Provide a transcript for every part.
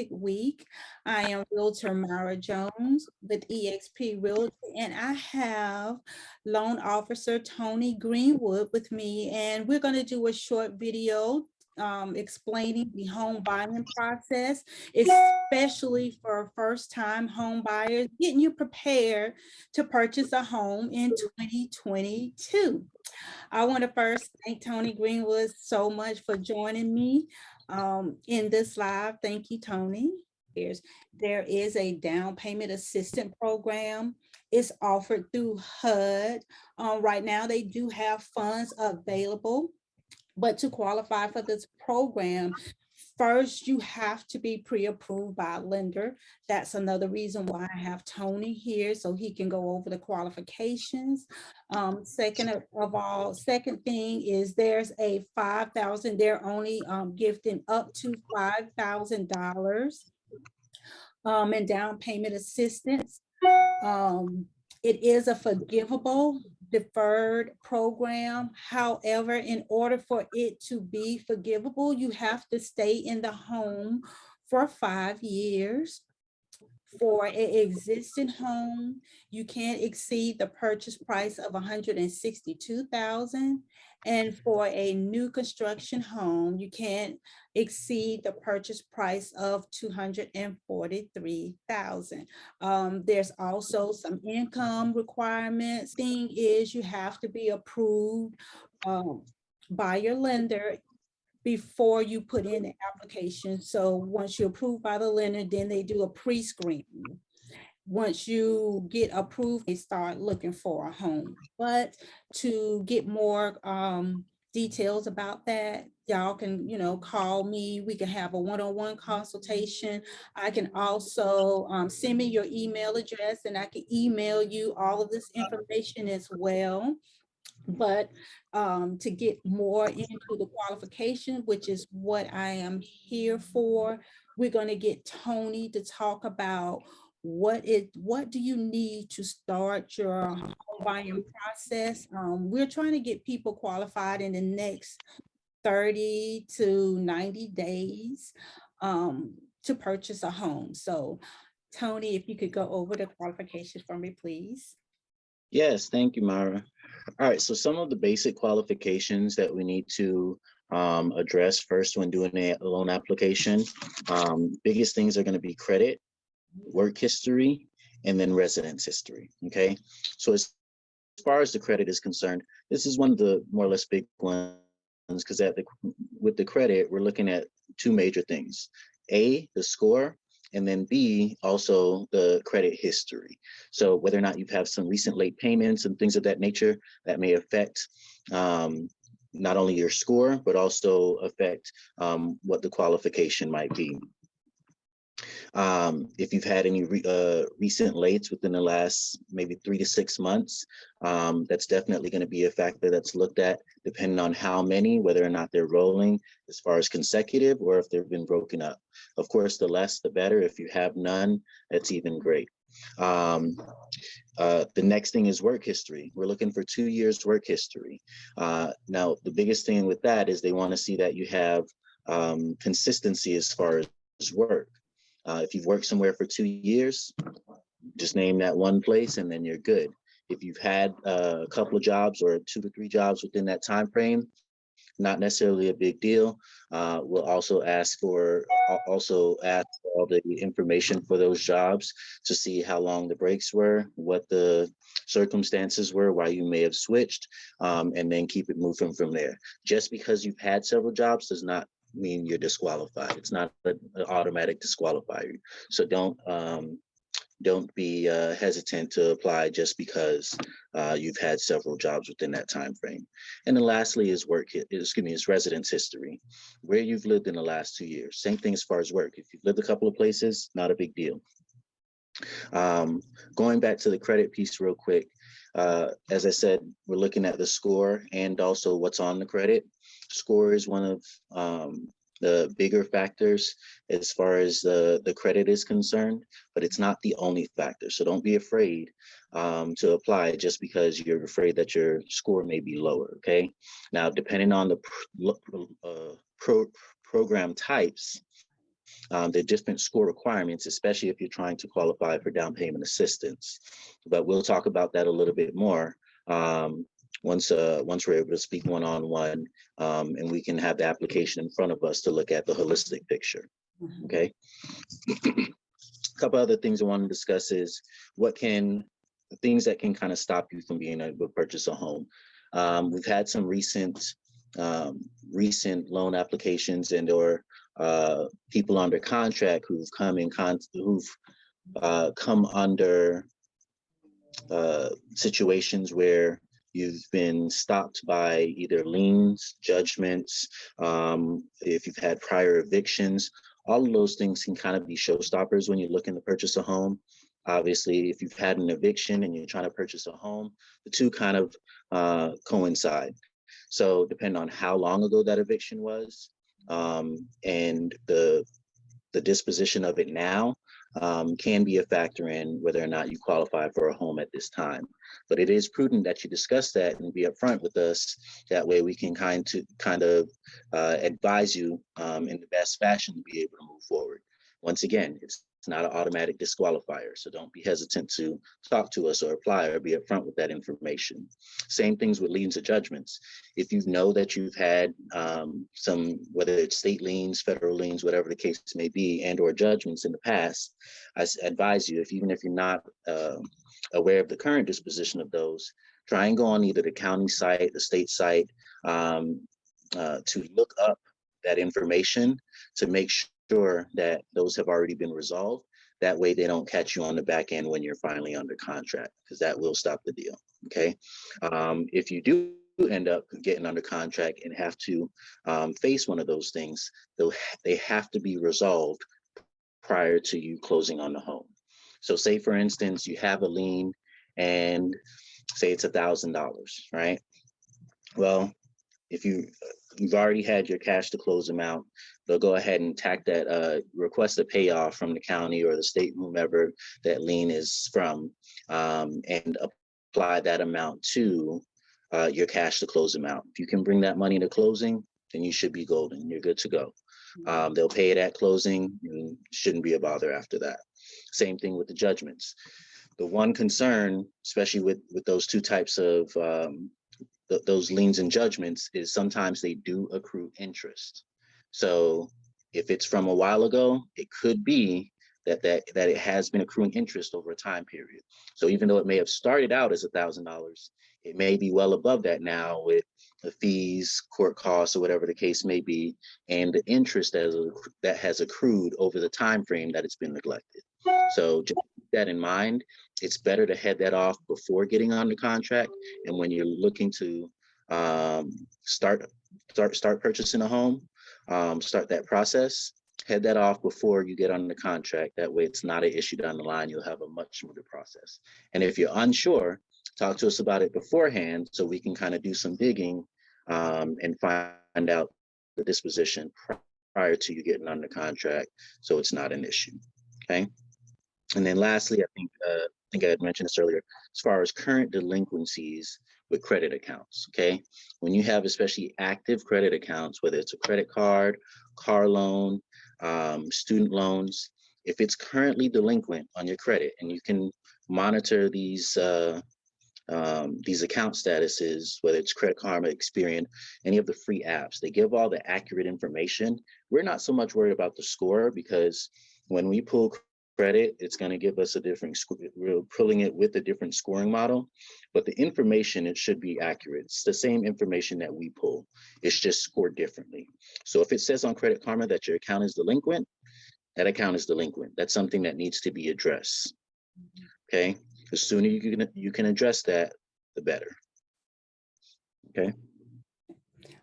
hectic week. I am Realtor Myra Jones with eXp Realty, and I have Loan Officer Tony Greenwood with me, and we're going to do a short video explaining the home buying process, especially for first-time home buyers, getting you prepared to purchase a home in 2022. I want to first thank Tony Greenwood so much for joining me in this live. Thank you, Tony. There is a down payment assistance program. It's offered through HUD. Right now, they do have funds available, but to qualify for this program, first, you have to be pre-approved by a lender. That's another reason why I have Tony here, so he can go over the qualifications. Second thing is there's a $5,000, they're only gifting up to $5,000 in down payment assistance. It is a forgivable deferred program. However, in order for it to be forgivable, you have to stay in the home for 5 years. For an existing home, you can't exceed the purchase price of $162,000. And for a new construction home, you can't exceed the purchase price of $243,000. There's also some income requirements. Thing is, you have to be approved by your lender before you put in the application. So once you're approved by the lender, then they do a pre-screen. Once you get approved, they start looking for a home. But to get more details about that, y'all can, call me. We can have a one-on-one consultation. I can also send me your email address, and I can email you all of this information as well. But to get more into the qualification, which is what I am here for, we're going to get Tony to talk about what do you need to start your home buying process. We're trying to get people qualified in the next 30 to 90 days to purchase a home. So Tony, if you could go over the qualifications for me, please. Yes, thank you, Myra. All right, so some of the basic qualifications that we need to address first when doing a loan application. Biggest things are going to be credit, work history, and then residence history. Okay, so as far as the credit is concerned, this is one of the more or less big ones, because with the credit, we're looking at two major things: A, the score, and then B, also the credit history. So whether or not you have some recent late payments and things of that nature, that may affect not only your score, but also affect what the qualification might be. If you've had any recent lates within the last maybe 3 to 6 months, that's definitely going to be a factor that's looked at, depending on how many, whether or not they're rolling as far as consecutive or if they've been broken up. Of course, the less, the better. If you have none, that's even great. The next thing is work history. We're looking for 2 years work history. Now, the biggest thing with that is they want to see that you have consistency as far as work. If you've worked somewhere for 2 years, just name that one place and then you're good. If you've had a couple of jobs or 2 to 3 jobs within that time frame, not necessarily a big deal. We'll also ask for all the information for those jobs to see how long the breaks were, what the circumstances were, why you may have switched, and then keep it moving from there. Just because you've had several jobs does not mean you're disqualified. It's not an automatic disqualifier. So don't be hesitant to apply just because you've had several jobs within that time frame. And then lastly is residence history, where you've lived in the last 2 years. Same thing as far as work. If you've lived a couple of places, not a big deal. Going back to the credit piece real quick, as I said, we're looking at the score and also what's on the credit. Score is one of the bigger factors as far as the credit is concerned, but it's not the only factor. So don't be afraid to apply just because you're afraid that your score may be lower, okay? Now, depending on the program types, There are different score requirements, especially if you're trying to qualify for down payment assistance. But we'll talk about that a little bit more once we're able to speak one-on-one, and we can have the application in front of us to look at the holistic picture. Okay. A couple other things I want to discuss is things that can kind of stop you from being able to purchase a home. We've had some recent loan applications and/or people under contract who've come under situations where you've been stopped by either liens, judgments, if you've had prior evictions. All of those things can kind of be showstoppers when you're looking to purchase a home. Obviously, if you've had an eviction and you're trying to purchase a home, the two kind of coincide. So depending on how long ago that eviction was, and the disposition of it now, can be a factor in whether or not you qualify for a home at this time. But it is prudent that you discuss that and be upfront with us. That way we can kind of advise you in the best fashion to be able to move forward. Once again, it's not an automatic disqualifier, so don't be hesitant to talk to us or apply or be upfront with that information. Same things with liens or judgments. If you know that you've had some, whether it's state liens, federal liens, whatever the case may be, and or judgments in the past, I advise you, even if you're not aware of the current disposition of those, try and go on either the county site, the state site, to look up that information to make sure that those have already been resolved. That way they don't catch you on the back end when you're finally under contract, because that will stop the deal. Okay. If you do end up getting under contract and have to face one of those things, they have to be resolved prior to you closing on the home. So say, for instance, you have a lien and say it's $1,000, right? Well, if you've already had your cash to close amount, they'll go ahead and tack that, request a payoff from the county or the state, whomever that lien is from, and apply that amount to your cash to close amount. If you can bring that money to closing, then you should be golden. You're good to go. They'll pay it at closing and shouldn't be a bother after that. Same thing with the judgments. The one concern, especially with those two types of those liens and judgments, is sometimes they do accrue interest. So if it's from a while ago, it could be that it has been accruing interest over a time period. So even though it may have started out as $1,000, it may be well above that now with the fees, court costs, or whatever the case may be, and the interest that has accrued over the time frame that it's been neglected. So just keep that in mind. It's better to head that off before getting on the contract, and when you're looking to start purchasing a home, start that process, head that off before you get on the contract. That way it's not an issue down the line. You'll have a much smoother process. And if you're unsure, talk to us about it beforehand so we can kind of do some digging and find out the disposition prior to you getting on the contract, so it's not an issue. Okay. And then lastly, I think I had mentioned this earlier, as far as current delinquencies with credit accounts. Okay. When you have especially active credit accounts, whether it's a credit card, car loan, student loans, if it's currently delinquent on your credit, and you can monitor these account statuses, whether it's Credit Karma, Experian, any of the free apps, they give all the accurate information. We're not so much worried about the score, because when we pull credit, it's going to give us a different score. We're pulling it with a different scoring model, but the information, it should be accurate. It's the same information that we pull. It's just scored differently. So if it says on Credit Karma that your account is delinquent, that account is delinquent. That's something that needs to be addressed. Okay. The sooner you can address that, the better. Okay.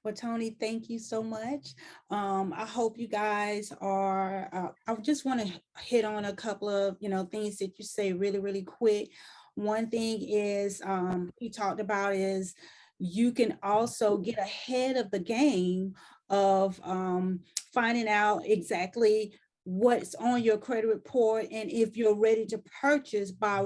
Well, Tony, thank you so much. I hope you guys are, I just want to hit on a couple of, things that you say really, really quick. One thing is, he talked about is you can also get ahead of the game of finding out exactly what's on your credit report, and if you're ready to purchase by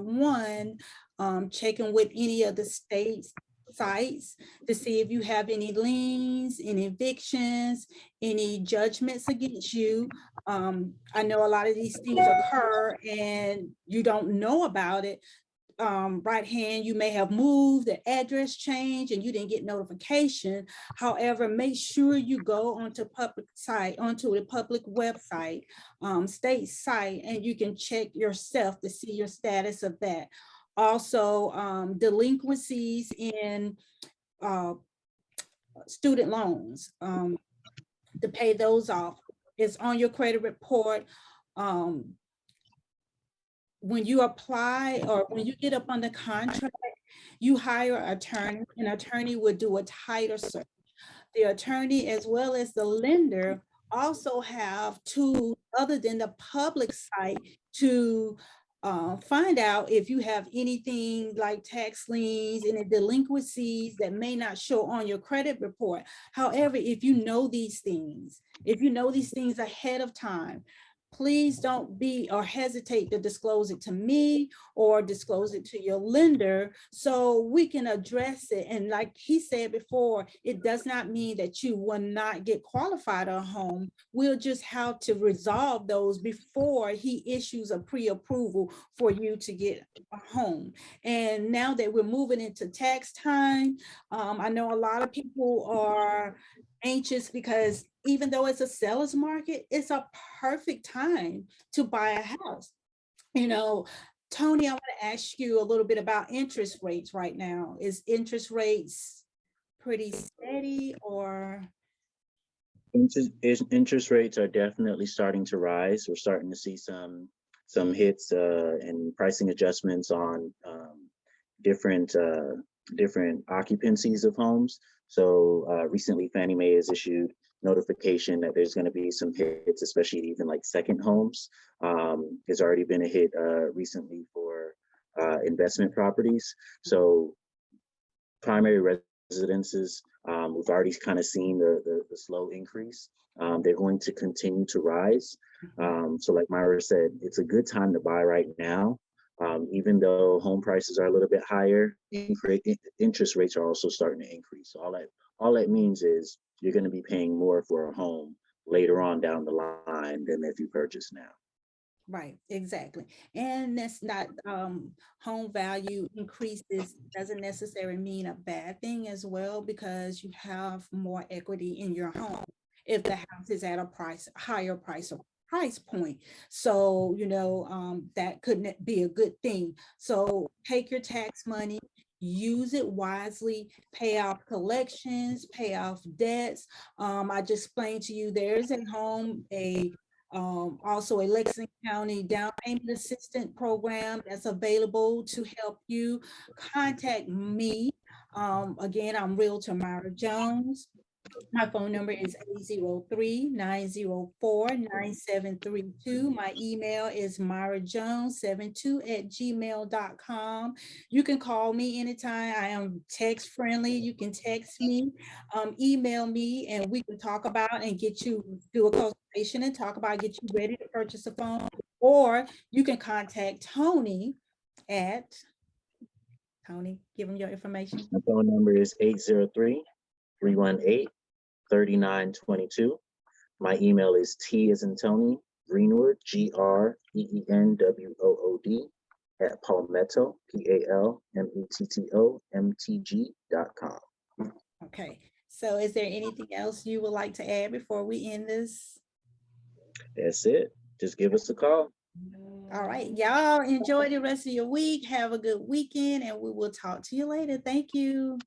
checking with any of the states sites to see if you have any liens, any evictions, any judgments against you. I know a lot of these things occur and you don't know about it. Right hand, you may have moved, the address change, and you didn't get notification. However, make sure you go onto the public website, state site, and you can check yourself to see your status of that. Also, delinquencies in student loans, to pay those off. It's on your credit report. When you apply or when you get up on the contract, you hire an attorney. An attorney would do a title search. The attorney as well as the lender also have tools other than the public site to find out if you have anything like tax liens and delinquencies that may not show on your credit report. However, if you know these things ahead of time, please don't be or hesitate to disclose it to me or disclose it to your lender so we can address it. And like he said before, it does not mean that you will not get qualified on a home. We'll just have to resolve those before he issues a pre-approval for you to get a home. And now that we're moving into tax time, I know a lot of people are anxious because even though it's a seller's market, it's a perfect time to buy a house. You know, Tony, I want to ask you a little bit about interest rates right now. Is interest rates pretty steady or? Interest rates are definitely starting to rise. We're starting to see some hits and pricing adjustments on different occupancies of homes. So recently, Fannie Mae has issued notification that there's going to be some hits, especially even like second homes. There's already been a hit recently for investment properties. So primary residences, we've already kind of seen the slow increase. They're going to continue to rise. So like Myra said, it's a good time to buy right now. Even though home prices are a little bit higher, interest rates are also starting to increase. So all that means is you're going to be paying more for a home later on down the line than if you purchase now. Right, exactly. And that's not home value increases doesn't necessarily mean a bad thing as well, because you have more equity in your home if the house is at a higher price or price point. So, that could be a good thing. So take your tax money, use it wisely, pay off collections, pay off debts. I just explained to you there's at home also a Lexington County down payment assistance program that's available to help you. Contact me. Again, I'm Realtor Myra Jones. My phone number is 803-904-9732. My email is myrajones72@gmail.com. You can call me anytime. I am text friendly. You can text me, email me, and we can talk about and get you do a consultation and talk about get you ready to purchase a phone. Or you can contact Tony at give him your information. My phone number is 803-318-3922. My email is T as in Tony, Greenwood, GREENWOOD @palmetto, PALMETTOMTG.com. Okay, so is there anything else you would like to add before we end this? That's it. Just give us a call. All right, y'all enjoy the rest of your week. Have a good weekend, and we will talk to you later. Thank you.